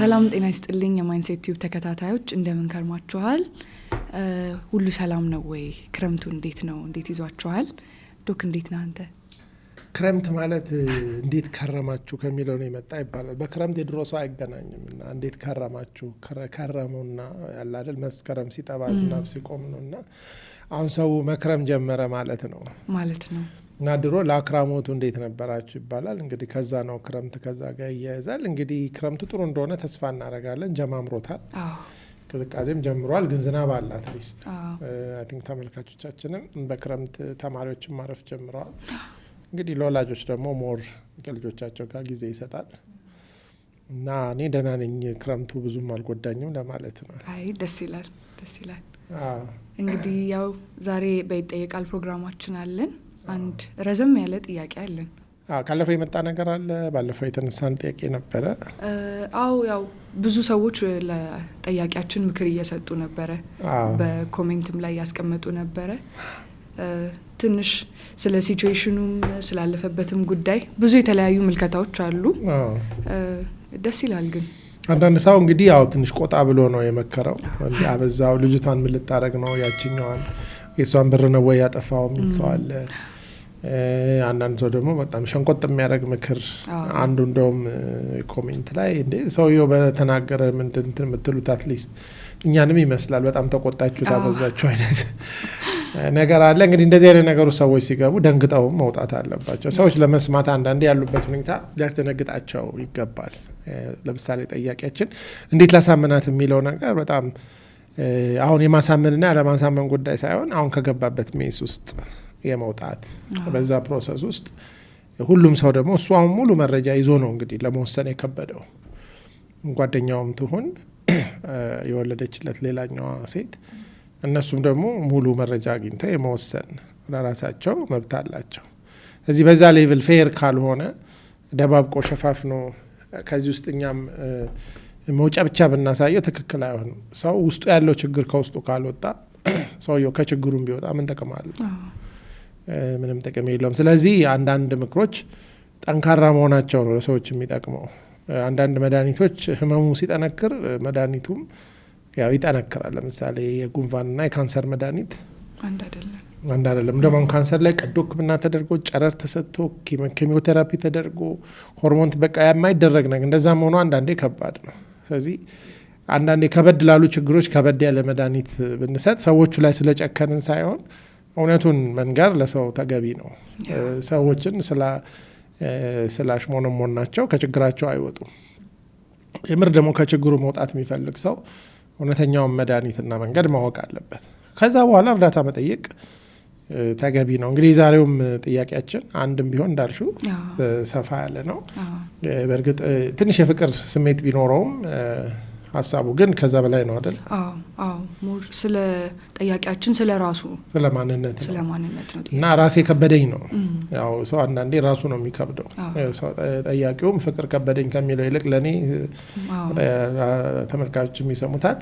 ሰላም ጤና ይስጥልኝ የማይንሴት ቲዩብ ተከታታዮች እንደምን ከርማችኋል? ሁሉ ሰላም ነው ወይ? ክረምቱ እንዴት ነው? እንዴት ይዟችኋል? ዶክ እንዴት ነህ አንተ? ክረምት ማለት እንዴት ከረማችሁ ከሚለው ነው የመጣ ይባላል። በክረምት የድሮ ሰው አይገናኝምና እንዴት ከረማችሁ ከረሙና ያለ አይደል መስከረም ሲጠባ ዝናብ ሲቆም ነውና አሁን ሰው መክረም ጀመረ ማለት ነው። እና ድሮ ለአክራሞቱ እንዴት ነበራችሁ ይባላል። እንግዲህ ከዛ ነው ክረምት ከዛ ጋር ይያያዛል። እንግዲህ ክረምቱ ጥሩ እንደሆነ ተስፋ እናደርጋለን። ጀማምሮታል። ቅዝቃዜም ጀምሯል፣ ግን ዝናብ አለ አትሊስት። አይ ቲንክ ተመልካቾቻችንም በክረምት ተማሪዎችም ማረፍ ጀምረዋል። እንግዲህ ለወላጆች ደግሞ ሞር ከልጆቻቸው ጋር ጊዜ ይሰጣል እና እኔ ደህና ነኝ። ክረምቱ ብዙም አልጎዳኝም ለማለት ነው። አይ ደስ ይላል፣ ደስ ይላል። እንግዲህ ያው ዛሬ በይጠየቃል ፕሮግራማችን አለን። አንድ ረዘም ያለ ጥያቄ አለን። ካለፈው የመጣ ነገር አለ። ባለፈው የተነሳን ጥያቄ ነበረ። ያው ብዙ ሰዎች ለጥያቄያችን ምክር እየሰጡ ነበረ፣ በኮሜንትም ላይ ያስቀመጡ ነበረ። ትንሽ ስለ ሲቹዌሽኑም ስላለፈበትም ጉዳይ ብዙ የተለያዩ ምልከታዎች አሉ። ደስ ይላል። ግን አንዳንድ ሰው እንግዲህ ያው ትንሽ ቆጣ ብሎ ነው የመከረው። አበዛው፣ ልጅቷን ምን ልታረግ ነው፣ ያቺኛዋን የሷን ብር ነው ወይ ያጠፋው የሚል ሰው አለ። አንዳንድ ሰው ደግሞ በጣም ሸንቆጥ የሚያደርግ ምክር። አንዱ እንደውም ኮሜንት ላይ እንዴ ሰውየው በተናገረ ምንድን የምትሉት አትሊስት እኛንም ይመስላል በጣም ተቆጣችሁ ታበዛችሁ አይነት ነገር አለ። እንግዲህ እንደዚህ አይነት ነገሩ ሰዎች ሲገቡ ደንግጠው መውጣት አለባቸው። ሰዎች ለመስማት አንዳንዴ ያሉበት ሁኔታ ሊያስደነግጣቸው ይገባል። ለምሳሌ ጠያቂያችን እንዴት ላሳምናት የሚለው ነገር በጣም አሁን የማሳመንና ያለማሳመን ጉዳይ ሳይሆን አሁን ከገባበት ሜስ ውስጥ የመውጣት በዛ ፕሮሰስ ውስጥ ሁሉም ሰው ደግሞ እሱ አሁን ሙሉ መረጃ ይዞ ነው እንግዲህ ለመወሰን የከበደው። ጓደኛውም ትሁን የወለደችለት ሌላኛዋ ሴት እነሱም ደግሞ ሙሉ መረጃ አግኝተው የመወሰን ለራሳቸው መብት አላቸው። እዚህ በዛ ሌቭል ፌር ካልሆነ ደባብቆ ሸፋፍኖ ከዚህ ውስጥ እኛም መውጫ ብቻ ብናሳየው ትክክል አይሆንም። ሰው ውስጡ ያለው ችግር ከውስጡ ካልወጣ ሰውየው ከችግሩም ቢወጣ ምን ጥቅም አለው? ምንም ጥቅም የለውም። ስለዚህ አንዳንድ ምክሮች ጠንካራ መሆናቸው ነው ለሰዎች የሚጠቅመው። አንዳንድ መድኃኒቶች ህመሙ ሲጠነክር መድኃኒቱም ያው ይጠነክራል። ለምሳሌ የጉንፋንና የካንሰር መድኃኒት አንድ አይደለም። ደግሞ ካንሰር ላይ ቀዶ ሕክምና ተደርጎ ጨረር ተሰጥቶ ኬሚዮቴራፒ ተደርጎ ሆርሞን በቃ የማይደረግ ነገር እንደዛም ሆኖ አንዳንዴ ከባድ ነው። ስለዚህ አንዳንዴ ከበድ ላሉ ችግሮች ከበድ ያለ መድኃኒት ብንሰጥ ሰዎቹ ላይ ስለጨከንን ሳይሆን እውነቱን መንገር ለሰው ተገቢ ነው። ሰዎችን ስላሽሞነሞን ናቸው ከችግራቸው አይወጡም። የምር ደግሞ ከችግሩ መውጣት የሚፈልግ ሰው እውነተኛውን መድኃኒትና መንገድ ማወቅ አለበት። ከዛ በኋላ እርዳታ መጠየቅ ተገቢ ነው። እንግዲህ ዛሬውም ጥያቄያችን አንድም ቢሆን እንዳልሽው ሰፋ ያለ ነው። በእርግጥ ትንሽ የፍቅር ስሜት ቢኖረውም ሀሳቡ ግን ከዛ በላይ ነው አይደል? ሞር ስለ ጠያቂያችን ስለ ራሱ ስለ ማንነት ነው እና ራሴ ከበደኝ ነው። ያው ሰው አንዳንዴ ራሱ ነው የሚከብደው። ጠያቂውም ፍቅር ከበደኝ ከሚለው ይልቅ ለኔ ተመልካቾችም ይሰሙታል።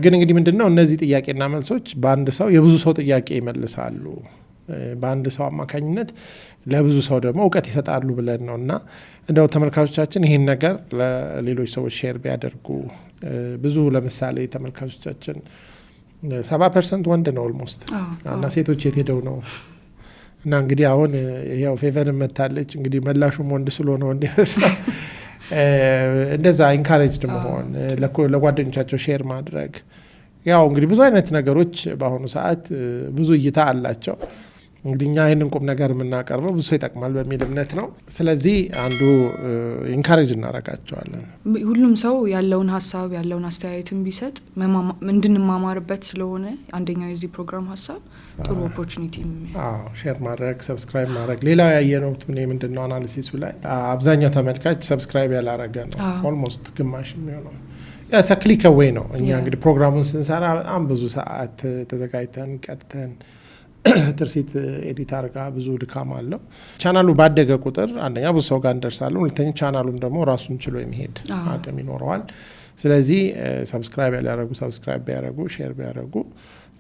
ግን እንግዲህ ምንድነው እነዚህ ጥያቄና መልሶች በአንድ ሰው የብዙ ሰው ጥያቄ ይመልሳሉ። በአንድ ሰው አማካኝነት ለብዙ ሰው ደግሞ እውቀት ይሰጣሉ ብለን ነው እና እንደው ተመልካቾቻችን ይህን ነገር ለሌሎች ሰዎች ሼር ቢያደርጉ ብዙ ለምሳሌ ተመልካቾቻችን 70% ወንድ ነው ኦልሞስት እና ሴቶች የት ሄደው ነው? እና እንግዲህ አሁን ያው ፌቨን መታለች እንግዲህ መላሹም ወንድ ስለሆነ ወንድ ይመስላል። እንደዛ ኢንካሬጅድ መሆን ለጓደኞቻቸው ሼር ማድረግ ያው እንግዲህ ብዙ አይነት ነገሮች በአሁኑ ሰዓት ብዙ እይታ አላቸው። እንግዲህ እኛ ይህንን ቁም ነገር የምናቀርበው ብዙ ሰው ይጠቅማል በሚል እምነት ነው። ስለዚህ አንዱ ኢንካሬጅ እናረጋቸዋለን። ሁሉም ሰው ያለውን ሀሳብ ያለውን አስተያየትን ቢሰጥ እንድንማማርበት ስለሆነ አንደኛው የዚህ ፕሮግራም ሀሳብ ጥሩ ኦፖርቹኒቲ ሼር ማድረግ ሰብስክራይብ ማድረግ። ሌላው ያየነው ምንድነው አናሊሲሱ ላይ አብዛኛው ተመልካች ሰብስክራይብ ያላረገ ነው። ኦልሞስት ግማሽ የሚሆነው ክሊክ አዌይ ነው። እኛ እንግዲህ ፕሮግራሙን ስንሰራ በጣም ብዙ ሰዓት ተዘጋጅተን ቀድተን ትርሲት ኤዲት አርጋ ብዙ ድካም አለው። ቻናሉ ባደገ ቁጥር አንደኛ ብዙ ሰው ጋር እንደርሳለን፣ ሁለተኛ ቻናሉም ደግሞ ራሱን ችሎ የሚሄድ አቅም ይኖረዋል። ስለዚህ ሰብስክራይብ ያላረጉ ሰብስክራይብ ቢያረጉ፣ ሼር ቢያረጉ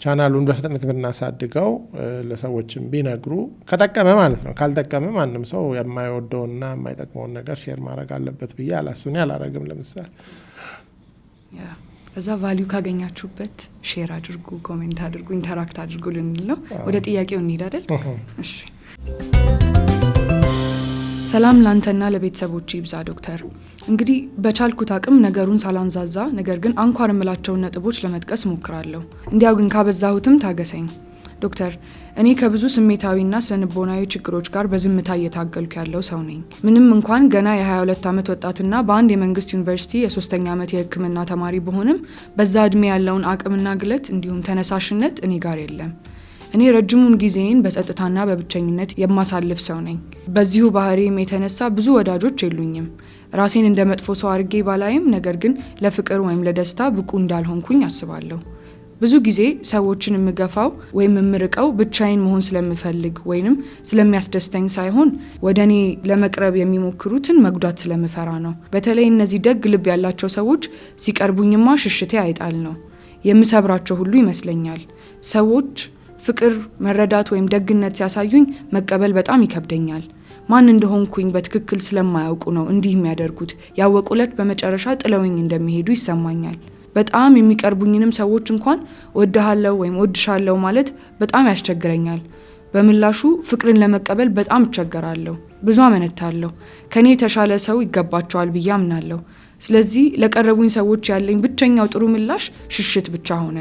ቻናሉን በፍጥነት ብናሳድገው ለሰዎችም ቢነግሩ ከጠቀመ ማለት ነው። ካልጠቀመ ማንም ሰው የማይወደውና የማይጠቅመውን ነገር ሼር ማድረግ አለበት ብዬ አላስብም። አላረግም። ለምሳሌ እዛ ቫልዩ ካገኛችሁበት ሼር አድርጉ፣ ኮሜንት አድርጉ፣ ኢንተራክት አድርጉ ልንል ነው። ወደ ጥያቄው እንሂድ አይደል? እሺ። ሰላም ላንተና ለቤተሰቦች ይብዛ ዶክተር። እንግዲህ በቻልኩት አቅም ነገሩን ሳላንዛዛ ነገር ግን አንኳር የምላቸውን ነጥቦች ለመጥቀስ ሞክራለሁ። እንዲያው ግን ካበዛሁትም ታገሰኝ ዶክተር። እኔ ከብዙ ስሜታዊና ስነልቦናዊ ችግሮች ጋር በዝምታ እየታገልኩ ያለው ሰው ነኝ። ምንም እንኳን ገና የ22 ዓመት ወጣትና በአንድ የመንግስት ዩኒቨርሲቲ የ3ኛ ዓመት የሕክምና ተማሪ በሆንም በዛ እድሜ ያለውን አቅምና ግለት እንዲሁም ተነሳሽነት እኔ ጋር የለም። እኔ ረጅሙን ጊዜን በጸጥታና በብቸኝነት የማሳልፍ ሰው ነኝ። በዚሁ ባህሪም የተነሳ ብዙ ወዳጆች የሉኝም። ራሴን እንደ መጥፎ ሰው አድርጌ ባላይም ነገር ግን ለፍቅር ወይም ለደስታ ብቁ እንዳልሆንኩኝ አስባለሁ። ብዙ ጊዜ ሰዎችን የምገፋው ወይም የምርቀው ብቻዬን መሆን ስለምፈልግ ወይንም ስለሚያስደስተኝ ሳይሆን ወደ እኔ ለመቅረብ የሚሞክሩትን መጉዳት ስለምፈራ ነው። በተለይ እነዚህ ደግ ልብ ያላቸው ሰዎች ሲቀርቡኝማ ሽሽቴ አይጣል ነው። የምሰብራቸው ሁሉ ይመስለኛል። ሰዎች ፍቅር፣ መረዳት ወይም ደግነት ሲያሳዩኝ መቀበል በጣም ይከብደኛል። ማን እንደሆንኩኝ በትክክል ስለማያውቁ ነው እንዲህ የሚያደርጉት። ያወቁለት በመጨረሻ ጥለውኝ እንደሚሄዱ ይሰማኛል። በጣም የሚቀርቡኝንም ሰዎች እንኳን ወድሃለሁ ወይም ወድሻለሁ ማለት በጣም ያስቸግረኛል። በምላሹ ፍቅርን ለመቀበል በጣም እቸገራለሁ። ብዙ አመነታለሁ። ከኔ የተሻለ ሰው ይገባቸዋል ብዬ አምናለሁ። ስለዚህ ለቀረቡኝ ሰዎች ያለኝ ብቸኛው ጥሩ ምላሽ ሽሽት ብቻ ሆነ።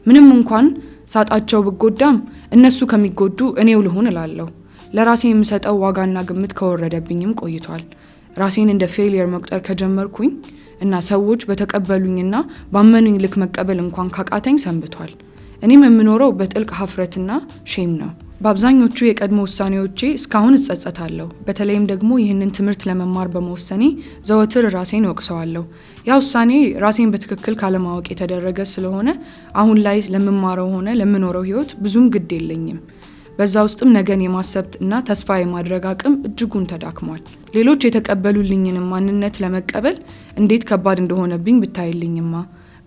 ምንም እንኳን ሳጣቸው ብጎዳም እነሱ ከሚጎዱ እኔው ልሁን እላለሁ። ለራሴ የምሰጠው ዋጋና ግምት ከወረደብኝም ቆይቷል። ራሴን እንደ ፌሊየር መቁጠር ከጀመርኩኝ እና ሰዎች በተቀበሉኝና ባመኑኝ ልክ መቀበል እንኳን ካቃተኝ ሰንብቷል። እኔም የምኖረው በጥልቅ ሀፍረትና ሼም ነው። በአብዛኞቹ የቀድሞ ውሳኔዎቼ እስካሁን እጸጸታለሁ። በተለይም ደግሞ ይህንን ትምህርት ለመማር በመወሰኔ ዘወትር ራሴን ወቅሰዋለሁ። ያ ውሳኔ ራሴን በትክክል ካለማወቅ የተደረገ ስለሆነ አሁን ላይ ለምማረው ሆነ ለምኖረው ህይወት ብዙም ግድ የለኝም። በዛ ውስጥም ነገን የማሰብ እና ተስፋ የማድረግ አቅም እጅጉን ተዳክሟል። ሌሎች የተቀበሉልኝንም ማንነት ለመቀበል እንዴት ከባድ እንደሆነብኝ ብታይልኝማ።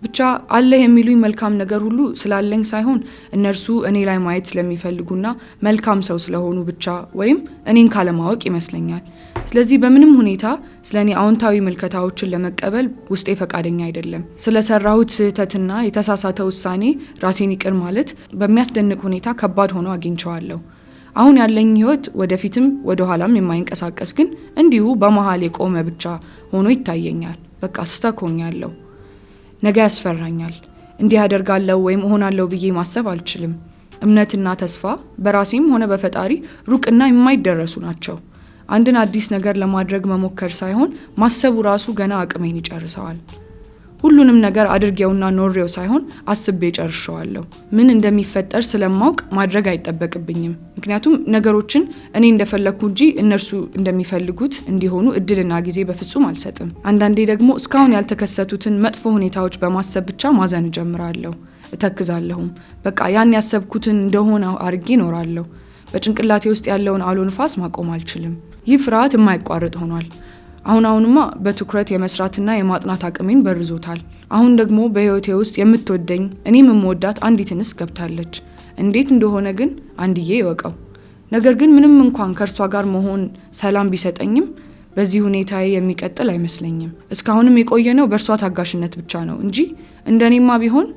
ብቻ አለ የሚሉኝ መልካም ነገር ሁሉ ስላለኝ ሳይሆን እነርሱ እኔ ላይ ማየት ስለሚፈልጉና መልካም ሰው ስለሆኑ ብቻ ወይም እኔን ካለማወቅ ይመስለኛል። ስለዚህ በምንም ሁኔታ ስለኔ አዎንታዊ ምልከታዎችን ለመቀበል ውስጤ ፈቃደኛ አይደለም። ስለሰራሁት ስህተትና የተሳሳተ ውሳኔ ራሴን ይቅር ማለት በሚያስደንቅ ሁኔታ ከባድ ሆኖ አግኝቼዋለሁ። አሁን ያለኝ ህይወት ወደፊትም ወደ ኋላም የማይንቀሳቀስ ግን እንዲሁ በመሃል የቆመ ብቻ ሆኖ ይታየኛል። በቃ ስተኮኛለሁ። ነገ ያስፈራኛል። እንዲህ አደርጋለሁ ወይም እሆናለሁ ብዬ ማሰብ አልችልም። እምነትና ተስፋ በራሴም ሆነ በፈጣሪ ሩቅና የማይደረሱ ናቸው። አንድን አዲስ ነገር ለማድረግ መሞከር ሳይሆን ማሰቡ ራሱ ገና አቅሜን ይጨርሰዋል። ሁሉንም ነገር አድርጌውና ኖሬው ሳይሆን አስቤ ጨርሼዋለሁ። ምን እንደሚፈጠር ስለማውቅ ማድረግ አይጠበቅብኝም። ምክንያቱም ነገሮችን እኔ እንደፈለኩ እንጂ እነርሱ እንደሚፈልጉት እንዲሆኑ እድልና ጊዜ በፍጹም አልሰጥም። አንዳንዴ ደግሞ እስካሁን ያልተከሰቱትን መጥፎ ሁኔታዎች በማሰብ ብቻ ማዘን ጀምራለሁ። እተክዛለሁም። በቃ ያን ያሰብኩትን እንደሆነ አርጌ እኖራለሁ። በጭንቅላቴ ውስጥ ያለውን አውሎ ንፋስ ማቆም አልችልም። ይህ ፍርሃት የማይቋረጥ ሆኗል። አሁንማ በትኩረት የመስራትና የማጥናት አቅሜን በርዞታል። አሁን ደግሞ በህይወቴ ውስጥ የምትወደኝ እኔም የምወዳት አንዲት እንስ ገብታለች። እንዴት እንደሆነ ግን አንድዬ ይወቀው። ነገር ግን ምንም እንኳን ከእርሷ ጋር መሆን ሰላም ቢሰጠኝም በዚህ ሁኔታዬ የሚቀጥል አይመስለኝም። እስካሁንም የቆየነው በእርሷ ታጋሽነት ብቻ ነው እንጂ እንደኔማ ቢሆን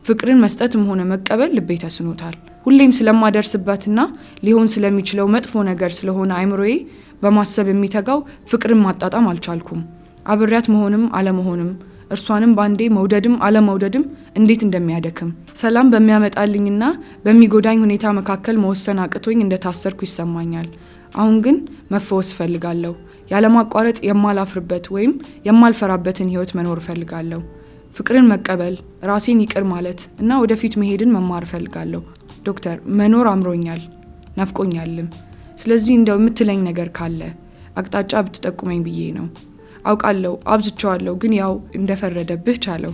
ፍቅርን መስጠትም ሆነ መቀበል ልቤ ተስኖታል። ሁሌም ስለማደርስበትና ሊሆን ስለሚችለው መጥፎ ነገር ስለሆነ አይምሮዬ በማሰብ የሚተጋው ፍቅርን ማጣጣም አልቻልኩም። አብሬያት መሆንም አለመሆንም እርሷንም ባንዴ መውደድም አለመውደድም እንዴት እንደሚያደክም ሰላም በሚያመጣልኝና በሚጎዳኝ ሁኔታ መካከል መወሰን አቅቶኝ እንደታሰርኩ ይሰማኛል። አሁን ግን መፈወስ ፈልጋለሁ። ያለማቋረጥ የማላፍርበት ወይም የማልፈራበትን ህይወት መኖር ፈልጋለሁ። ፍቅርን መቀበል፣ ራሴን ይቅር ማለት እና ወደፊት መሄድን መማር ፈልጋለሁ። ዶክተር መኖር አምሮኛል፣ ናፍቆኛልም። ስለዚህ እንደው የምትለኝ ነገር ካለ አቅጣጫ ብትጠቁመኝ ብዬ ነው። አውቃለሁ አብዝቼዋለሁ፣ ግን ያው እንደፈረደብህ ቻለው።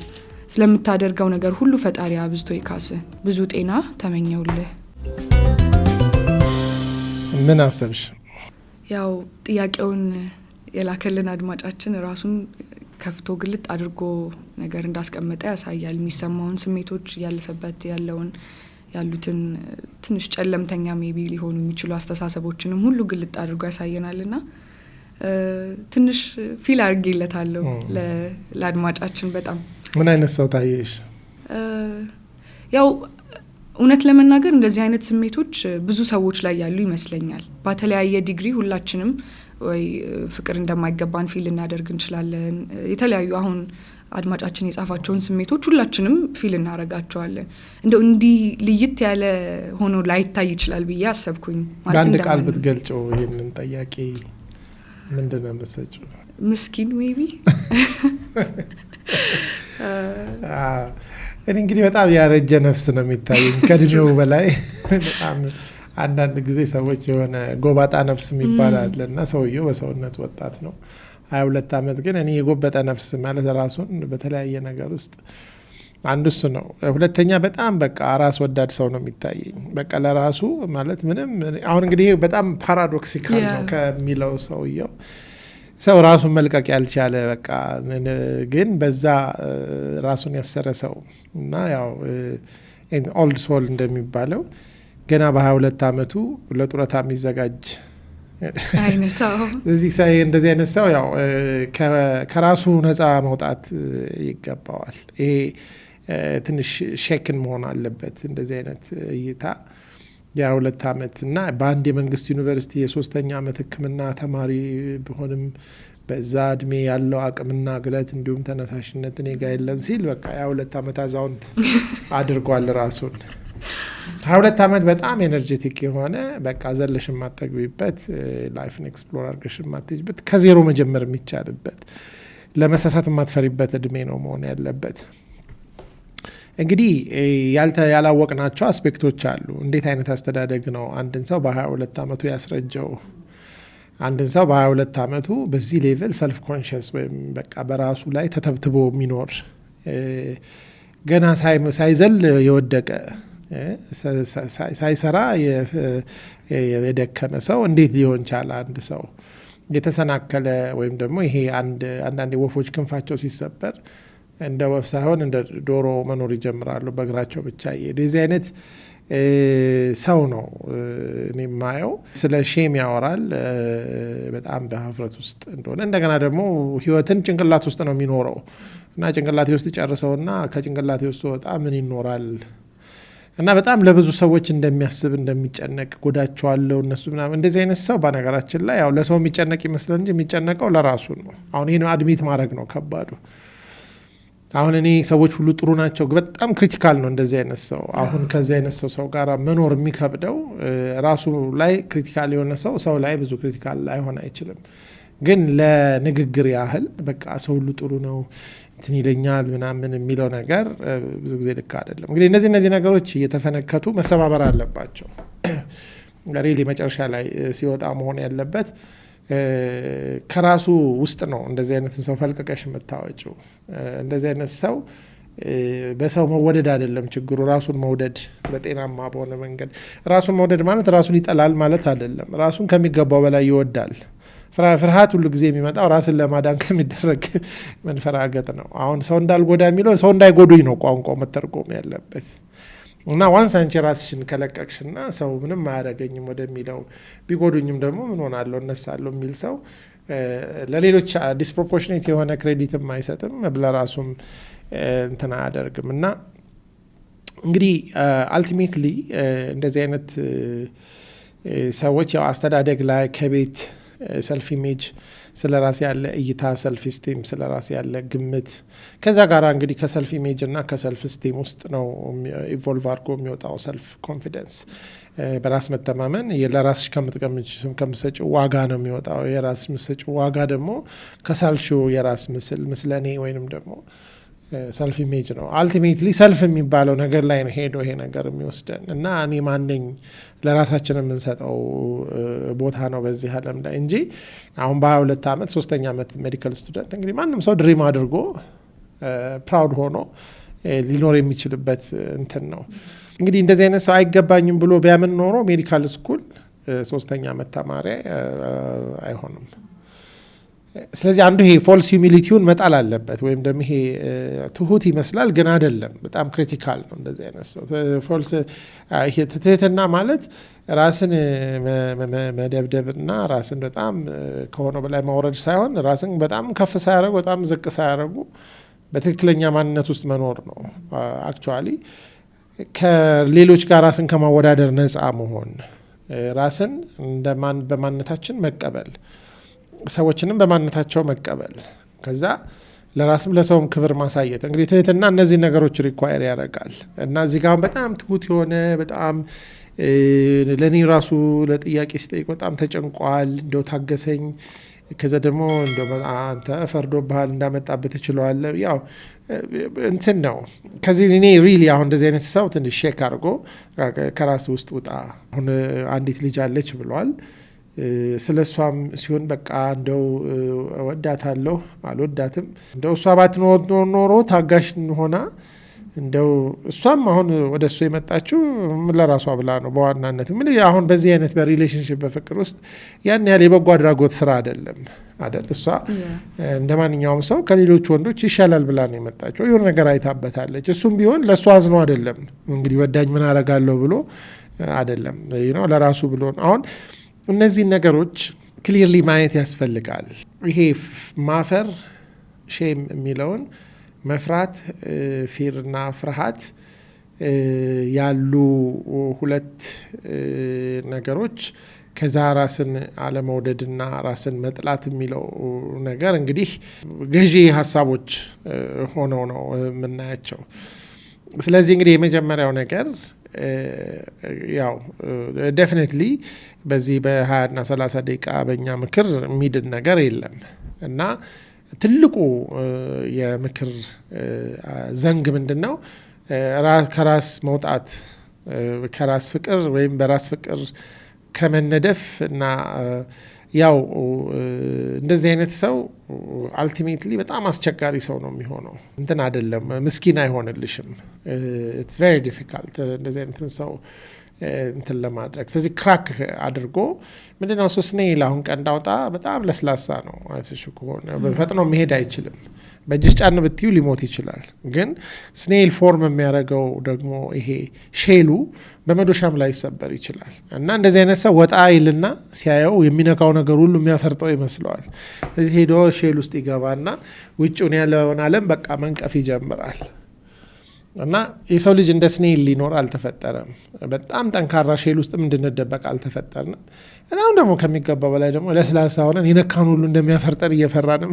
ስለምታደርገው ነገር ሁሉ ፈጣሪ አብዝቶ ይካስህ። ብዙ ጤና ተመኘውልህ። ምን አሰብሽ? ያው ጥያቄውን የላከልን አድማጫችን ራሱን ከፍቶ ግልጥ አድርጎ ነገር እንዳስቀመጠ ያሳያል። የሚሰማውን ስሜቶች ያለፈበት ያለውን ያሉትን ትንሽ ጨለምተኛ ሜቢ ሊሆኑ የሚችሉ አስተሳሰቦችንም ሁሉ ግልጥ አድርጎ ያሳየናልና ትንሽ ፊል አድርጌለታለሁ ለአድማጫችን። በጣም ምን አይነት ሰው ታየሽ? ያው እውነት ለመናገር እንደዚህ አይነት ስሜቶች ብዙ ሰዎች ላይ ያሉ ይመስለኛል። በተለያየ ዲግሪ ሁላችንም ወይ ፍቅር እንደማይገባን ፊል እናደርግ እንችላለን። የተለያዩ አሁን አድማጫችን የጻፋቸውን ስሜቶች ሁላችንም ፊል እናረጋቸዋለን። እንደው እንዲህ ልይት ያለ ሆኖ ላይታይ ይችላል ብዬ አሰብኩኝ። ማለት በአንድ ቃል ብትገልጨው ይሄንን ጠያቂ ምንድነው የምትሰጪው? ምስኪን ሜቢ እኔ እንግዲህ በጣም ያረጀ ነፍስ ነው የሚታየኝ ከእድሜው በላይ። በጣም አንዳንድ ጊዜ ሰዎች የሆነ ጎባጣ ነፍስ የሚባል አለና ሰውየው በሰውነት ወጣት ነው 22 ዓመት። ግን እኔ የጎበጠ ነፍስ ማለት ራሱን በተለያየ ነገር ውስጥ አንዱ እሱ ነው። ሁለተኛ በጣም በቃ ራስ ወዳድ ሰው ነው የሚታየኝ። በቃ ለራሱ ማለት ምንም አሁን እንግዲህ በጣም ፓራዶክሲካል ነው ከሚለው ሰውየው ሰው ራሱን መልቀቅ ያልቻለ በቃ ግን በዛ ራሱን ያሰረ ሰው እና ያው ኦልድ ሶል እንደሚባለው ገና በ22 ዓመቱ ለጡረታ የሚዘጋጅ አይነታው እንደዚህ አይነት ሰው ያው ከራሱ ነፃ መውጣት ይገባዋል። ይሄ ትንሽ ሼክን መሆን አለበት። እንደዚህ አይነት እይታ የ2 ዓመት እና በአንድ የመንግስት ዩኒቨርሲቲ የ3ኛ ዓመት ሕክምና ተማሪ ቢሆንም በዛ እድሜ ያለው አቅምና ግለት እንዲሁም ተነሳሽነት እኔ ጋር የለም ሲል በቃ የ2 ዓመት አዛውንት አድርጓል ራሱን። 22 ዓመት በጣም ኤነርጄቲክ የሆነ በቃ ዘለሽ የማትጠግቢበት ላይፍን ኤክስፕሎር አድርገሽ የማትሄጂበት ከዜሮ መጀመር የሚቻልበት ለመሳሳት የማትፈሪበት እድሜ ነው መሆን ያለበት። እንግዲህ ያላወቅናቸው አስፔክቶች አሉ። እንዴት አይነት አስተዳደግ ነው አንድን ሰው በ22 ዓመቱ ያስረጀው? አንድን ሰው በ22 ዓመቱ በዚህ ሌቭል ሰልፍ ኮንሽስ ወይም በቃ በራሱ ላይ ተተብትቦ የሚኖር ገና ሳይዘል የወደቀ ሳይሰራ የደከመ ሰው እንዴት ሊሆን ቻለ? አንድ ሰው የተሰናከለ ወይም ደግሞ ይሄ አንዳንድ ወፎች ክንፋቸው ሲሰበር እንደ ወፍ ሳይሆን እንደ ዶሮ መኖር ይጀምራሉ በእግራቸው ብቻ እየሄዱ። የዚህ አይነት ሰው ነው እኔ የማየው። ስለ ሼም ያወራል በጣም በሀፍረት ውስጥ እንደሆነ። እንደገና ደግሞ ህይወትን ጭንቅላት ውስጥ ነው የሚኖረው እና ጭንቅላቴ ውስጥ ጨርሰውና ከጭንቅላቴ ውስጥ ወጣ ምን ይኖራል እና በጣም ለብዙ ሰዎች እንደሚያስብ እንደሚጨነቅ ጎዳቸዋለሁ እነሱ ምናምን። እንደዚህ አይነት ሰው በነገራችን ላይ ያው ለሰው የሚጨነቅ ይመስላል እንጂ የሚጨነቀው ለራሱ ነው። አሁን ይሄን አድሚት ማድረግ ነው ከባዱ። አሁን እኔ ሰዎች ሁሉ ጥሩ ናቸው በጣም ክሪቲካል ነው እንደዚህ አይነት ሰው። አሁን ከዚህ አይነት ሰው ጋር መኖር የሚከብደው ራሱ ላይ ክሪቲካል የሆነ ሰው ላይ ብዙ ክሪቲካል ላይሆን አይችልም። ግን ለንግግር ያህል በቃ ሰው ሁሉ ጥሩ ነው እንትን ይለኛል ምናምን የሚለው ነገር ብዙ ጊዜ ልክ አይደለም። እንግዲህ እነዚህ ነገሮች እየተፈነከቱ መሰባበር አለባቸው። ሪሊ መጨረሻ ላይ ሲወጣ መሆን ያለበት ከራሱ ውስጥ ነው። እንደዚህ አይነት ሰው ፈልቀቀሽ የምታወጪው እንደዚህ አይነት ሰው በሰው መወደድ አይደለም ችግሩ፣ ራሱን መውደድ በጤናማ በሆነ መንገድ። ራሱን መውደድ ማለት ራሱን ይጠላል ማለት አይደለም። ራሱን ከሚገባው በላይ ይወዳል። ፍርሃት ሁሉ ጊዜ የሚመጣው ራስን ለማዳን ከሚደረግ መንፈራገጥ ነው። አሁን ሰው እንዳልጎዳ የሚለው ሰው እንዳይጎዱኝ ነው ቋንቋ መተርጎም ያለበት እና ዋንስ አንቺ ራስሽን ከለቀቅሽና ሰው ምንም አያደርገኝም ወደሚለው ቢጎዱኝም ደግሞ ምን ሆናለሁ እነሳለሁ የሚል ሰው ለሌሎች ዲስፕሮፖርሽኔት የሆነ ክሬዲትም አይሰጥም፣ ለራሱም እንትን አያደርግም። እና እንግዲህ አልቲሜትሊ እንደዚህ አይነት ሰዎች ያው አስተዳደግ ላይ ከቤት ሰልፍ ኢሜጅ፣ ስለ ራስ ያለ እይታ፣ ሰልፍ ስቲም፣ ስለ ራስ ያለ ግምት ከዛ ጋር እንግዲህ ከሰልፍ ኢሜጅ እና ከሰልፍ ስቲም ውስጥ ነው ኢቮልቭ አድርጎ የሚወጣው ሰልፍ ኮንፊደንስ። በራስ መተማመን ለራስሽ ከምትሰጪው ዋጋ ነው የሚወጣው። የራስ ምሰጪው ዋጋ ደግሞ ከሳልሽው የራስ ምስለኔ ወይንም ደግሞ ሰልፍ ኢሜጅ ነው። አልቲሜትሊ ሰልፍ የሚባለው ነገር ላይ ነው ሄዶ ይሄ ነገር የሚወስደን እና እኔ ማነኝ ለራሳችን የምንሰጠው ቦታ ነው በዚህ ዓለም ላይ እንጂ አሁን በ22 ዓመት 3ኛ ዓመት ሜዲካል ስቱደንት እንግዲህ ማንም ሰው ድሪም አድርጎ ፕራውድ ሆኖ ሊኖር የሚችልበት እንትን ነው። እንግዲህ እንደዚህ አይነት ሰው አይገባኝም ብሎ ቢያምን ኖሮ ሜዲካል ስኩል 3ኛ ዓመት ተማሪ አይሆንም። ስለዚህ አንዱ ይሄ ፎልስ ሂዩሚሊቲውን መጣል አለበት። ወይም ደግሞ ይሄ ትሁት ይመስላል ግን አይደለም፣ በጣም ክሪቲካል ነው እንደዚህ አይነት ሰው። ፎልስ ይሄ ትህትና ማለት ራስን መደብደብና ራስን በጣም ከሆነ በላይ ማውረድ ሳይሆን ራስን በጣም ከፍ ሳያደርጉ በጣም ዝቅ ሳያደርጉ በትክክለኛ ማንነት ውስጥ መኖር ነው። አክቹዋሊ ከሌሎች ጋር ራስን ከማወዳደር ነፃ መሆን፣ ራስን በማንነታችን መቀበል፣ ሰዎችንም በማንነታቸው መቀበል፣ ከዛ ለራስም ለሰውም ክብር ማሳየት። እንግዲህ ትህትና እነዚህ ነገሮች ሪኳየር ያደርጋል እና እዚህ ጋር በጣም ትሁት የሆነ በጣም ለእኔ ራሱ ለጥያቄ ሲጠይቅ በጣም ተጨንቋል፣ እንደው ታገሰኝ፣ ከዛ ደግሞ እንደው አንተ ፈርዶብሃል እንዳመጣበት ትችለዋለህ። ያው እንትን ነው። ከዚህ እኔ ሪሊ አሁን እንደዚህ አይነት ሰው ትንሽ ሼክ አድርጎ ከራስ ውስጥ ውጣ። አሁን አንዲት ልጅ አለች ብሏል። ስለ እሷም ሲሆን በቃ እንደው ወዳታለሁ አልወዳትም፣ እንደው እሷ ባትኖር ኖሮ ታጋሽ ሆና እንደው እሷም አሁን ወደ እሱ የመጣችው ለራሷ ብላ ነው በዋናነት። ምን አሁን በዚህ አይነት በሪሌሽንሽፕ በፍቅር ውስጥ ያን ያህል የበጎ አድራጎት ስራ አይደለም አይደል? እሷ እንደ ማንኛውም ሰው ከሌሎች ወንዶች ይሻላል ብላ ነው የመጣችው። የሆነ ነገር አይታበታለች። እሱም ቢሆን ለእሷ አዝኖ አይደለም እንግዲህ ወዳኝ ምን አረጋለሁ ብሎ አይደለም፣ ለራሱ ብሎ ነው። አሁን እነዚህን ነገሮች ክሊርሊ ማየት ያስፈልጋል። ይሄ ማፈር ሼም የሚለውን መፍራት ፊርና ፍርሃት ያሉ ሁለት ነገሮች ከዛ ራስን አለመውደድና ራስን መጥላት የሚለው ነገር እንግዲህ ገዢ ሀሳቦች ሆነው ነው የምናያቸው። ስለዚህ እንግዲህ የመጀመሪያው ነገር ያው ዴፊኒትሊ በዚህ በ20ና 30 ደቂቃ በእኛ ምክር የሚድን ነገር የለም እና ትልቁ የምክር ዘንግ ምንድን ነው? ከራስ መውጣት፣ ከራስ ፍቅር ወይም በራስ ፍቅር ከመነደፍ እና ያው እንደዚህ አይነት ሰው አልቲሜትሊ በጣም አስቸጋሪ ሰው ነው የሚሆነው። እንትን አይደለም፣ ምስኪን አይሆንልሽም። ኢትስ ቬሪ ዲፊካልት እንደዚህ አይነትን ሰው እንትን ለማድረግ። ስለዚህ ክራክ አድርጎ ምንድነው እሱ ስኔይል አሁን ቀንዳውጣ በጣም ለስላሳ ነው። አይተሽ ከሆነ በፈጥኖ መሄድ አይችልም። በእጅሽ ጫን ብትዩ ሊሞት ይችላል። ግን ስኔይል ፎርም የሚያደርገው ደግሞ ይሄ ሼሉ በመዶሻም ላይ ይሰበር ይችላል እና እንደዚህ አይነት ሰው ወጣ ይልና ሲያየው የሚነካው ነገር ሁሉ የሚያፈርጠው ይመስለዋል። ስለዚህ ሄዶ ሼል ውስጥ ይገባና ውጭውን ያለውን ዓለም በቃ መንቀፍ ይጀምራል። እና የሰው ልጅ እንደ ስኔል ሊኖር አልተፈጠረም። በጣም ጠንካራ ሼል ውስጥም እንድንደበቅ አልተፈጠርንም። እናም ደግሞ ከሚገባው በላይ ደግሞ ለስላሳ ሆነን የነካን ሁሉ እንደሚያፈርጠን እየፈራንም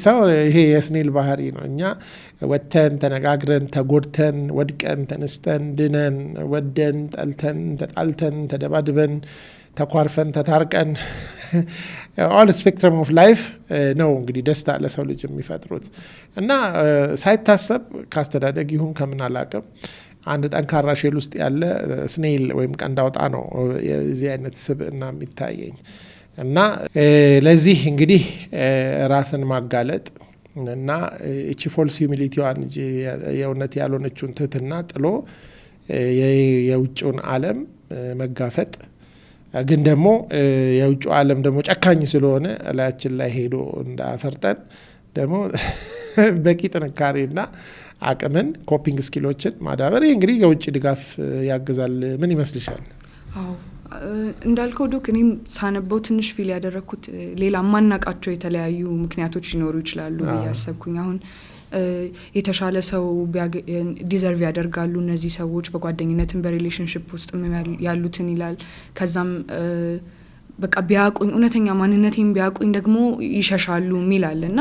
ሰው ይሄ የስኔል ባህሪ ነው። እኛ ወጥተን ተነጋግረን ተጎድተን ወድቀን ተነስተን ድነን ወደን ጠልተን ተጣልተን ተደባድበን ተኳርፈን ተታርቀን ኦል ስፔክትረም ኦፍ ላይፍ ነው እንግዲህ ደስታ ለሰው ልጅ የሚፈጥሩት እና ሳይታሰብ ካስተዳደግ ይሁን ከምን አላቅም አንድ ጠንካራ ሼል ውስጥ ያለ ስኔል ወይም ቀንዳውጣ ነው የዚህ አይነት ስብዕና የሚታየኝ እና ለዚህ እንግዲህ ራስን ማጋለጥ እና እቺ ፎልስ ሂዩሚሊቲዋን የእውነት ያልሆነችውን ትህትና ጥሎ የውጭውን ዓለም መጋፈጥ ግን ደግሞ የውጭው ዓለም ደግሞ ጨካኝ ስለሆነ ላያችን ላይ ሄዶ እንዳፈርጠን ደግሞ በቂ ጥንካሬና አቅምን ኮፒንግ ስኪሎችን ማዳበር ይህ እንግዲህ የውጭ ድጋፍ ያግዛል። ምን ይመስልሻል? አዎ እንዳልከው ዶክ እኔም ሳነበው ትንሽ ፊል ያደረኩት ሌላ ማናቃቸው የተለያዩ ምክንያቶች ሊኖሩ ይችላሉ ብያሰብኩኝ። አሁን የተሻለ ሰው ዲዘርቭ ያደርጋሉ እነዚህ ሰዎች በጓደኝነትም በሪሌሽንሽፕ ውስጥ ያሉትን ይላል። ከዛም በቃ ቢያቁኝ እውነተኛ ማንነቴን ቢያቁኝ ደግሞ ይሸሻሉ የሚላል እና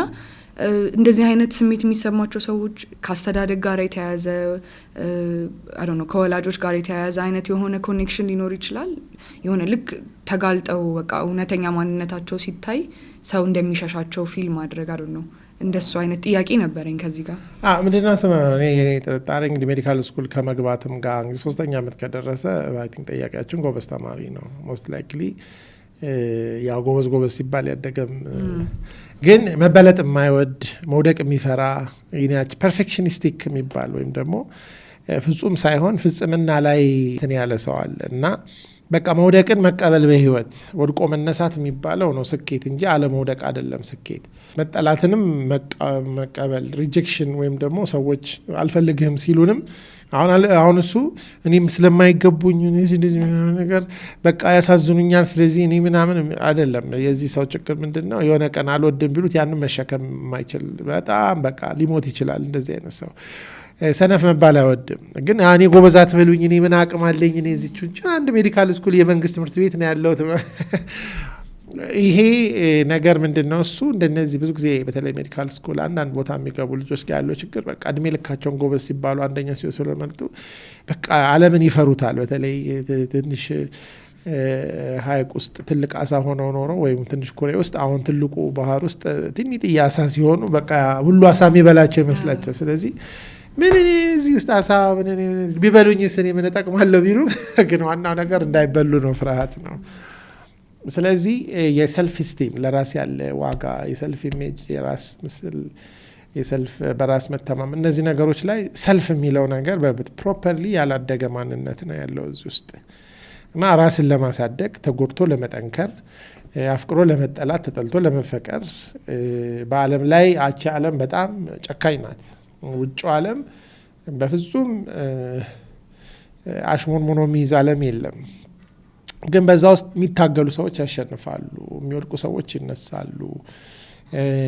እንደዚህ አይነት ስሜት የሚሰማቸው ሰዎች ካስተዳደግ ጋር የተያያዘ ከወላጆች ጋር የተያያዘ አይነት የሆነ ኮኔክሽን ሊኖር ይችላል። የሆነ ልክ ተጋልጠው በቃ እውነተኛ ማንነታቸው ሲታይ ሰው እንደሚሸሻቸው ፊል ማድረግ ነው። እንደሱ አይነት ጥያቄ ነበረኝ ከዚህ ጋር ምንድነው እኔ ጥርጣሬ እንግዲህ ሜዲካል ስኩል ከመግባትም ጋር እንግዲህ 3ኛ ዓመት ከደረሰ አይ ቲንክ ጠያቂያችን ጎበዝ ተማሪ ነው ሞስት ላይክሊ ያው ጎበዝ ሲባል ያደገም ግን መበለጥ የማይወድ መውደቅ የሚፈራ ይናች ፐርፌክሽኒስቲክ የሚባል ወይም ደግሞ ፍጹም ሳይሆን ፍጽምና ላይ እንትን ያለ ሰው አለ እና በቃ መውደቅን መቀበል በህይወት ወድቆ መነሳት የሚባለው ነው ስኬት እንጂ አለመውደቅ አይደለም ስኬት። መጠላትንም መቀበል ሪጀክሽን ወይም ደግሞ ሰዎች አልፈልግህም ሲሉንም አሁን እሱ እኔም ስለማይገቡኝ ነገር በቃ ያሳዝኑኛል ስለዚህ እኔ ምናምን አይደለም። የዚህ ሰው ችግር ምንድነው? የሆነ ቀን አልወድም ቢሉት ያንን መሸከም የማይችል በጣም በቃ ሊሞት ይችላል። እንደዚህ አይነት ሰው ሰነፍ መባል አይወድም። ግን እኔ ጎበዝ አትበሉኝ እኔ ምን አቅም አለኝ እኔ እዚች እንጂ አንድ ሜዲካል ስኩል የመንግስት ትምህርት ቤት ነው ያለሁት። ይሄ ነገር ምንድነው? እሱ እንደነዚህ ብዙ ጊዜ በተለይ ሜዲካል ስኩል አንዳንድ ቦታ የሚገቡ ልጆች ጋር ያለው ችግር በቃ እድሜ ልካቸውን ጎበዝ ሲባሉ አንደኛ ሲወስለመልጡ በቃ ዓለምን ይፈሩታል። በተለይ ትንሽ ሀይቅ ውስጥ ትልቅ አሳ ሆነው ኖረው ወይም ትንሽ ኩሬ ውስጥ አሁን ትልቁ ባህር ውስጥ ትንጥዬ አሳ ሲሆኑ በቃ ሁሉ አሳ የሚበላቸው ይመስላቸው። ስለዚህ ምን እኔ እዚህ ውስጥ አሳ ቢበሉኝስ እኔ ምን እጠቅማለሁ ቢሉ ግን ዋናው ነገር እንዳይበሉ ነው፣ ፍርሃት ነው። ስለዚህ የሰልፍ ስቲም ለራስ ያለ ዋጋ፣ የሰልፍ ኢሜጅ፣ የራስ ምስል፣ የሰልፍ በራስ መተማመን እነዚህ ነገሮች ላይ ሰልፍ የሚለው ነገር ፕሮፐርሊ ያላደገ ማንነት ነው ያለው እዚህ ውስጥ እና ራስን ለማሳደግ ተጎድቶ ለመጠንከር አፍቅሮ ለመጠላት ተጠልቶ ለመፈቀር በዓለም ላይ አቻ ዓለም በጣም ጨካኝ ናት። ውጭው ዓለም በፍጹም አሽሞንሞኖ የሚይዝ ዓለም የለም። ግን በዛ ውስጥ የሚታገሉ ሰዎች ያሸንፋሉ፣ የሚወድቁ ሰዎች ይነሳሉ፣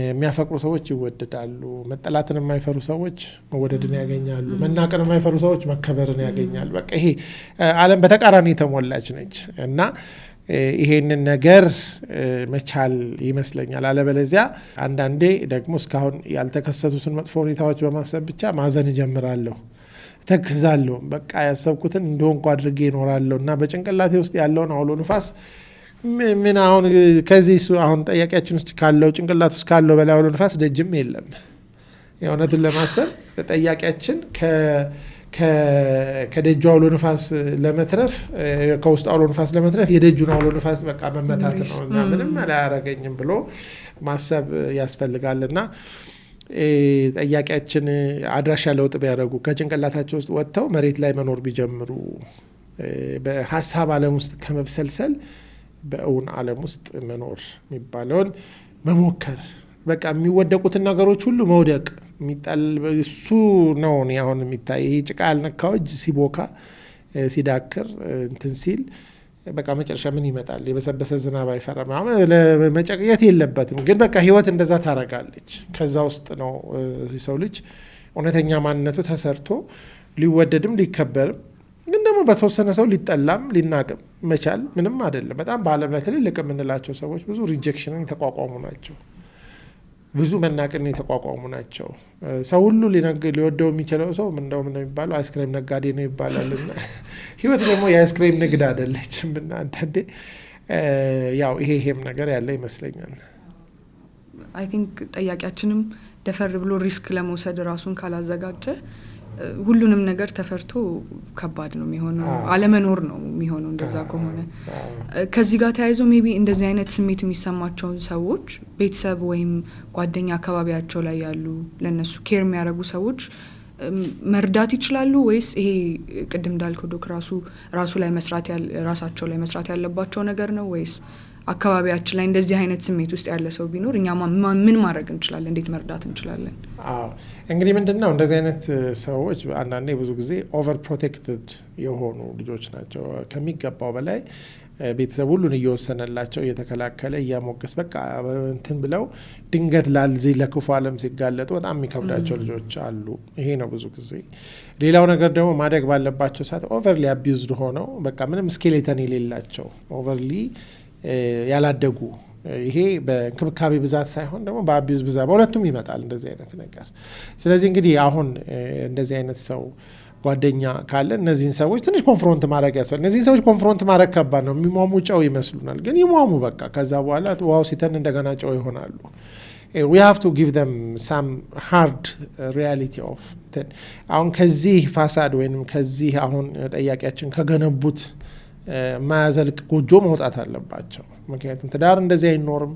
የሚያፈቅሩ ሰዎች ይወደዳሉ፣ መጠላትን የማይፈሩ ሰዎች መወደድን ያገኛሉ፣ መናቅን የማይፈሩ ሰዎች መከበርን ያገኛሉ። በቃ ይሄ ዓለም በተቃራኒ የተሞላች ነች እና ይሄንን ነገር መቻል ይመስለኛል። አለበለዚያ አንዳንዴ ደግሞ እስካሁን ያልተከሰቱትን መጥፎ ሁኔታዎች በማሰብ ብቻ ማዘን እጀምራለሁ፣ ተክዛለሁ፣ በቃ ያሰብኩትን እንደሆንኩ አድርጌ እኖራለሁ እና በጭንቅላቴ ውስጥ ያለውን አውሎ ንፋስ ምን አሁን ከዚህ አሁን ጠያቂያችን ውስጥ ካለው ጭንቅላት ውስጥ ካለው በላይ አውሎ ንፋስ ደጅም የለም። የእውነቱን ለማሰብ ጠያቂያችን ከደጁ አውሎ ንፋስ ለመትረፍ ከውስጥ አውሎ ንፋስ ለመትረፍ የደጁን አውሎ ንፋስ በቃ መመታት ነው እና ምንም አላያረገኝም ብሎ ማሰብ ያስፈልጋልና ጠያቂያችን አድራሻ ለውጥ ቢያደርጉ ከጭንቅላታቸው ውስጥ ወጥተው መሬት ላይ መኖር ቢጀምሩ በሀሳብ ዓለም ውስጥ ከመብሰልሰል በእውን ዓለም ውስጥ መኖር የሚባለውን መሞከር በቃ የሚወደቁትን ነገሮች ሁሉ መውደቅ የሚጣል እሱ ነው። አሁን የሚታይ ይሄ ጭቃ ያልነካው እጅ ሲቦካ ሲዳክር እንትን ሲል በቃ መጨረሻ ምን ይመጣል? የበሰበሰ ዝናብ አይፈራም። ለመጨቅየት የለበትም። ግን በቃ ህይወት እንደዛ ታረጋለች። ከዛ ውስጥ ነው የሰው ልጅ እውነተኛ ማንነቱ ተሰርቶ ሊወደድም ሊከበርም ግን ደግሞ በተወሰነ ሰው ሊጠላም ሊናቅም መቻል ምንም አይደለም። በጣም በዓለም ላይ ትልልቅ የምንላቸው ሰዎች ብዙ ሪጀክሽንን የተቋቋሙ ናቸው። ብዙ መናቅን የተቋቋሙ ናቸው። ሰው ሁሉ ሊወደው የሚችለው ሰው እንደውም ነው የሚባለው አይስክሬም ነጋዴ ነው ይባላል። እና ህይወት ደግሞ የአይስክሬም ንግድ አይደለችም። እና አንዳንዴ ያው ይሄም ነገር ያለ ይመስለኛል። አይ ቲንክ ጠያቂያችንም ደፈር ብሎ ሪስክ ለመውሰድ ራሱን ካላዘጋጀ ሁሉንም ነገር ተፈርቶ ከባድ ነው የሚሆነው፣ አለመኖር ነው የሚሆነው እንደዛ ከሆነ። ከዚህ ጋር ተያይዞ ሜቢ እንደዚህ አይነት ስሜት የሚሰማቸውን ሰዎች ቤተሰብ ወይም ጓደኛ አካባቢያቸው ላይ ያሉ ለነሱ ኬር የሚያደርጉ ሰዎች መርዳት ይችላሉ ወይስ ይሄ ቅድም እንዳልከው ዶክ ራሱ ላይ ራሳቸው ላይ መስራት ያለባቸው ነገር ነው ወይስ አካባቢያችን ላይ እንደዚህ አይነት ስሜት ውስጥ ያለ ሰው ቢኖር እኛ ምን ማድረግ እንችላለን? እንዴት መርዳት እንችላለን? እንግዲህ ምንድነው እንደዚህ አይነት ሰዎች አንዳንዴ ብዙ ጊዜ ኦቨር ፕሮቴክትድ የሆኑ ልጆች ናቸው። ከሚገባው በላይ ቤተሰብ ሁሉን እየወሰነላቸው እየተከላከለ እያሞገስ በቃ እንትን ብለው ድንገት ላልዚህ ለክፉ ዓለም ሲጋለጡ በጣም የሚከብዳቸው ልጆች አሉ። ይሄ ነው ብዙ ጊዜ። ሌላው ነገር ደግሞ ማደግ ባለባቸው ሰዓት ኦቨርሊ አቢዩዝድ ሆነው በቃ ምንም ስኬሌተን የሌላቸው ኦቨርሊ ያላደጉ ይሄ በእንክብካቤ ብዛት ሳይሆን ደግሞ በአቢዩዝ ብዛት በሁለቱም ይመጣል እንደዚህ አይነት ነገር። ስለዚህ እንግዲህ አሁን እንደዚህ አይነት ሰው ጓደኛ ካለ እነዚህን ሰዎች ትንሽ ኮንፍሮንት ማድረግ ያስፈልጋል። እነዚህን ሰዎች ኮንፍሮንት ማድረግ ከባድ ነው። የሚሟሙ ጨው ይመስሉናል፣ ግን ይሟሙ በቃ ከዛ በኋላ ውሃው ሲተን እንደገና ጨው ይሆናሉ። we have to give them some hard reality of አሁን ከዚህ ፋሳድ ወይም ከዚህ አሁን ጠያቂያችን ከገነቡት ማያዘልቅ ጎጆ መውጣት አለባቸው። ምክንያቱም ትዳር እንደዚህ አይኖርም፣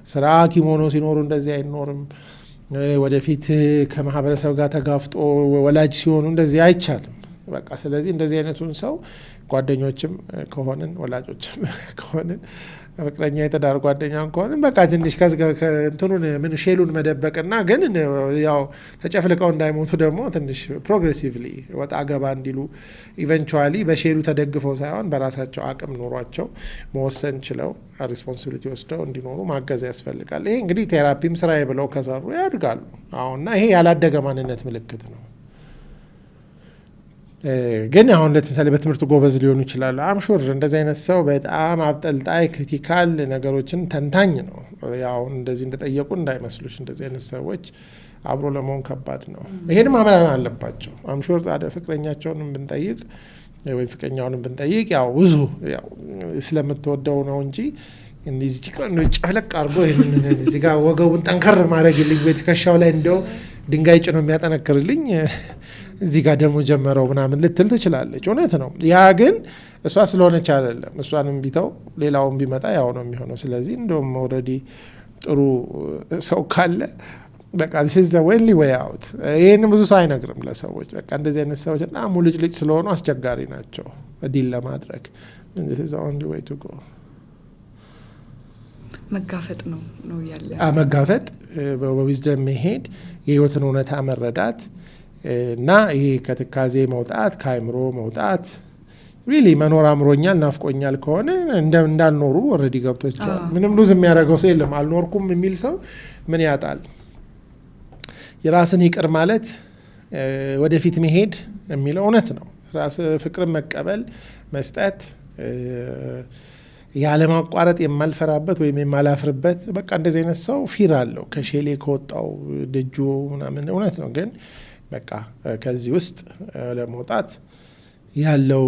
ስራ ሐኪም ሆኖ ሲኖሩ እንደዚህ አይኖርም፣ ወደፊት ከማህበረሰብ ጋር ተጋፍጦ ወላጅ ሲሆኑ እንደዚህ አይቻልም። በቃ ስለዚህ እንደዚህ አይነቱን ሰው ጓደኞችም ከሆነን ወላጆችም ከሆነን ፍቅረኛ የተዳር ጓደኛም ከሆነን በቃ ትንሽ እንትኑን ምን ሼሉን መደበቅና ግን ያው ተጨፍልቀው እንዳይሞቱ ደግሞ ትንሽ ፕሮግሬሲቭሊ ወጣ ገባ እንዲሉ ኢቨንቹዋሊ በሼሉ ተደግፈው ሳይሆን በራሳቸው አቅም ኖሯቸው መወሰን ችለው ሪስፖንሲቢሊቲ ወስደው እንዲኖሩ ማገዝ ያስፈልጋል። ይሄ እንግዲህ ቴራፒም ስራዬ ብለው ከሰሩ ያድጋሉ። አሁንና ይሄ ያላደገ ማንነት ምልክት ነው። ግን አሁን ለምሳሌ በትምህርቱ ጎበዝ ሊሆኑ ይችላሉ። አምሹር እንደዚህ አይነት ሰው በጣም አብጠልጣይ ክሪቲካል ነገሮችን ተንታኝ ነው። ያው እንደዚህ እንደጠየቁ እንዳይመስሉሽ እንደዚህ አይነት ሰዎች አብሮ ለመሆን ከባድ ነው። ይሄንም ማመን አለባቸው። አምሹር ታዲያ ፍቅረኛቸውንም ብንጠይቅ ወይ ፍቅረኛውንም ብንጠይቅ ያው ብዙ ያው ስለምትወደው ነው እንጂ እንደዚህ ጨፍለቅ አድርጎ እዚህ ጋር ወገቡን ጠንከር ማድረግልኝ ወይ ትከሻው ላይ እንደው ድንጋይ ጭኖ የሚያጠነክርልኝ እዚህ ጋር ደግሞ ጀመረው ምናምን ልትል ትችላለች። እውነት ነው። ያ ግን እሷ ስለሆነች አይደለም። እሷንም ቢተው ሌላውን ቢመጣ ያው ነው የሚሆነው። ስለዚህ እንደውም ኦልሬዲ ጥሩ ሰው ካለ በቃ this is the only way out። ይሄን ብዙ ሰው አይነግርም ለሰዎች። በቃ እንደዚህ አይነት ሰዎች በጣም ሙልጭ ልጭ ስለሆኑ አስቸጋሪ ናቸው ዲል ለማድረግ። this is the only way to go። መጋፈጥ ነው ያለ መጋፈጥ በዊዝደም መሄድ የህይወትን እውነታ መረዳት እና ይሄ ከትካዜ መውጣት ከአይምሮ መውጣት ሪሊ መኖር አምሮኛል ናፍቆኛል ከሆነ እንዳልኖሩ ኦልሬዲ ገብቶቻል። ምንም ሉዝ የሚያደርገው ሰው የለም። አልኖርኩም የሚል ሰው ምን ያጣል? የራስን ይቅር ማለት ወደፊት መሄድ የሚለው እውነት ነው። ራስ ፍቅርን መቀበል መስጠት ያለማቋረጥ የማልፈራበት ወይም የማላፍርበት በቃ እንደዚህ አይነት ሰው ፊር አለው ከሼሌ ከወጣው ደጁ ምናምን እውነት ነው። ግን በቃ ከዚህ ውስጥ ለመውጣት ያለው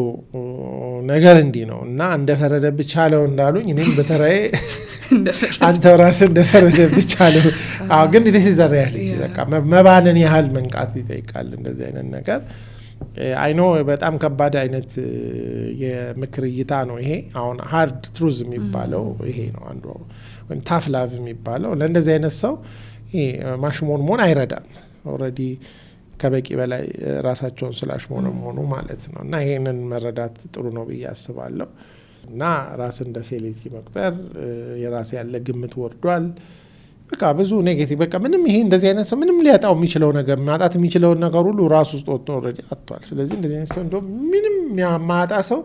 ነገር እንዲህ ነው እና እንደፈረደብህ ቻለው እንዳሉኝ እኔም በተራዬ አንተ ራስህ እንደፈረደብህ ቻለው። አዎ ግን this is the reality። በቃ መባንን ያህል መንቃት ይጠይቃል እንደዚህ አይነት ነገር። አይ ኖ በጣም ከባድ አይነት የምክር እይታ ነው ይሄ። አሁን ሃርድ ትሩዝ የሚባለው ይሄ ነው አንዱ ወይም ታፍ ላቭ የሚባለው ለእንደዚህ አይነት ሰው ይሄ ማሽሞንሞን አይረዳም። ኦልሬዲ ከበቂ በላይ ራሳቸውን ስላሽሞነሞኑ ማለት ነው። እና ይሄንን መረዳት ጥሩ ነው ብዬ አስባለሁ። እና ራስን እንደ ፌሊቲ መቁጠር የራስ ያለ ግምት ወርዷል። በቃ ብዙ ኔጌቲቭ በቃ ምንም ይሄ እንደዚህ አይነት ሰው ምንም ሊያጣው የሚችለው ነገር ማጣት የሚችለውን ነገር ሁሉ ራሱ ውስጥ ወጥቶ ኦልሬዲ አጥቷል። ስለዚህ እንደዚህ አይነት ሰው እንደው ምንም ማጣ ሰው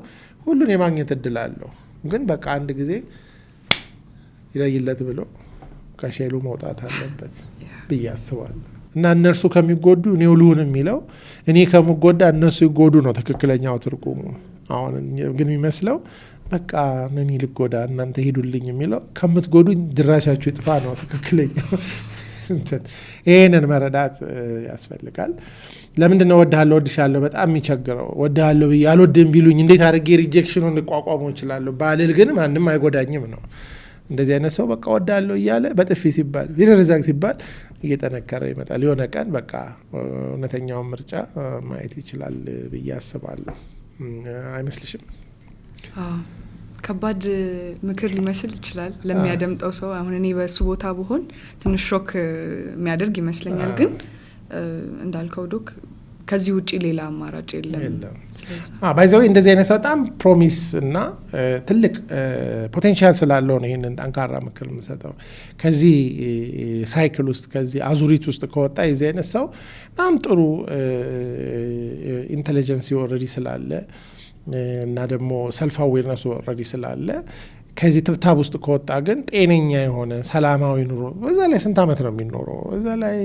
ሁሉን የማግኘት እድል አለው። ግን በቃ አንድ ጊዜ ይለይለት ብሎ ከሼሉ መውጣት አለበት ብዬ አስባለሁ። እና እነርሱ ከሚጎዱ እኔው ልሁን የሚለው እኔ ከምጎዳ እነሱ ይጎዱ ነው ትክክለኛው ትርጉሙ። አሁን ግን የሚመስለው በቃ እኔ ልጎዳ እናንተ ሄዱልኝ የሚለው ከምትጎዱኝ ድራሻችሁ ይጥፋ ነው ትክክለኛው። ይሄንን መረዳት ያስፈልጋል። ለምንድን ነው ወድሃለሁ ወድሻለሁ በጣም የሚቸግረው? ወድሃለሁ ብዬ አልወድም ቢሉኝ እንዴት አድርጌ ሪጀክሽኑን ልቋቋመው እችላለሁ? ባልል ግን ማንም አይጎዳኝም ነው። እንደዚህ አይነት ሰው በቃ ወድሃለሁ እያለ በጥፊ ሲባል ቪረርዛግ ሲባል እየጠነከረ ይመጣል። የሆነ ቀን በቃ እውነተኛውን ምርጫ ማየት ይችላል ብዬ አስባለሁ። አይመስልሽም? ከባድ ምክር ሊመስል ይችላል ለሚያደምጠው ሰው። አሁን እኔ በሱ ቦታ ብሆን ትንሽ ሾክ የሚያደርግ ይመስለኛል። ግን እንዳልከው ዶክ ከዚህ ውጪ ሌላ አማራጭ የለም። ባይዘው እንደዚህ አይነት ሰው በጣም ፕሮሚስ እና ትልቅ ፖቴንሻል ስላለው ነው ይሄንን ጠንካራ ምክር የምሰጠው። ከዚህ ሳይክል ውስጥ ከዚህ አዙሪት ውስጥ ከወጣ የዚህ አይነት ሰው በጣም ጥሩ ኢንተለጀንስ ኦልሬዲ ስላለ እና ደግሞ ሰልፍ አዌርነስ ኦልሬዲ ስላለ ከዚህ ትብታብ ውስጥ ከወጣ ግን ጤነኛ የሆነ ሰላማዊ ኑሮ በዛ ላይ ስንት ዓመት ነው የሚኖረው? በዛ ላይ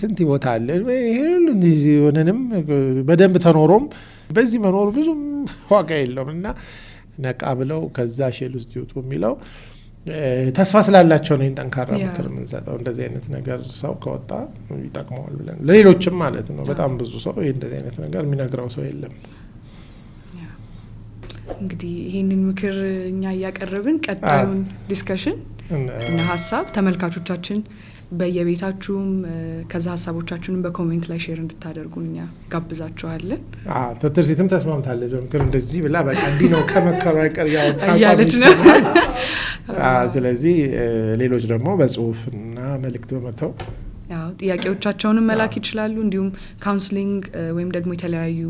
ስንት ቦታ አለ? ይሄንንም በደንብ ተኖሮም በዚህ መኖር ብዙም ዋጋ የለውም። እና ነቃ ብለው ከዛ ሼል ውስጥ ይወጡ የሚለው ተስፋ ስላላቸው ነው ጠንካራ ምክር የምንሰጠው። እንደዚህ አይነት ነገር ሰው ከወጣ ይጠቅመዋል ብለን ለሌሎችም ማለት ነው። በጣም ብዙ ሰው እንደዚህ አይነት ነገር የሚነግረው ሰው የለም። እንግዲህ ይሄንን ምክር እኛ እያቀረብን ቀጣዩን ዲስከሽን እና ሀሳብ ተመልካቾቻችን በየቤታችሁም ከዛ ሀሳቦቻችሁንም በኮሜንት ላይ ሼር እንድታደርጉን እኛ ጋብዛችኋለን። ትርሲትም ተስማምታለች ምክር እንደዚህ ብላ በቃ እንዲህ ነው ከመከሩ አይቀር ያለች ነው። ስለዚህ ሌሎች ደግሞ በጽሁፍና መልእክት በመተው ያው ጥያቄዎቻቸውን መላክ ይችላሉ እንዲሁም ካውንስሊንግ ወይም ደግሞ የተለያዩ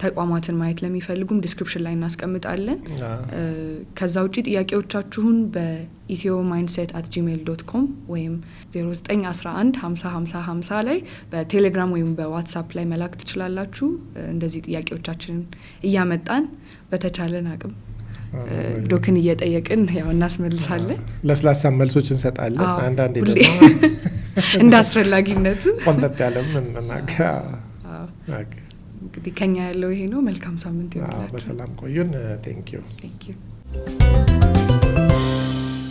ተቋማትን ማየት ለሚፈልጉም ዲስክሪፕሽን ላይ እናስቀምጣለን ከዛ ውጪ ጥያቄዎቻችሁን በethio-mindset@gmail.com ወይም 0911505050 ላይ በቴሌግራም ወይም በዋትስአፕ ላይ መላክ ትችላላችሁ እንደዚህ ጥያቄዎቻችንን እያመጣን በተቻለን አቅም ዶክን እየጠየቅን ያው እናስመልሳለን ለስላሳ መልሶች እንሰጣለን አንዳንዴ ደግሞ እንዳስፈላጊነቱ ኮንተንት ያለም እናናጋ እንግዲህ ከኛ ያለው ይሄ ነው መልካም ሳምንት ይሁንላችሁ በሰላም ቆዩን ቴንክ ዩ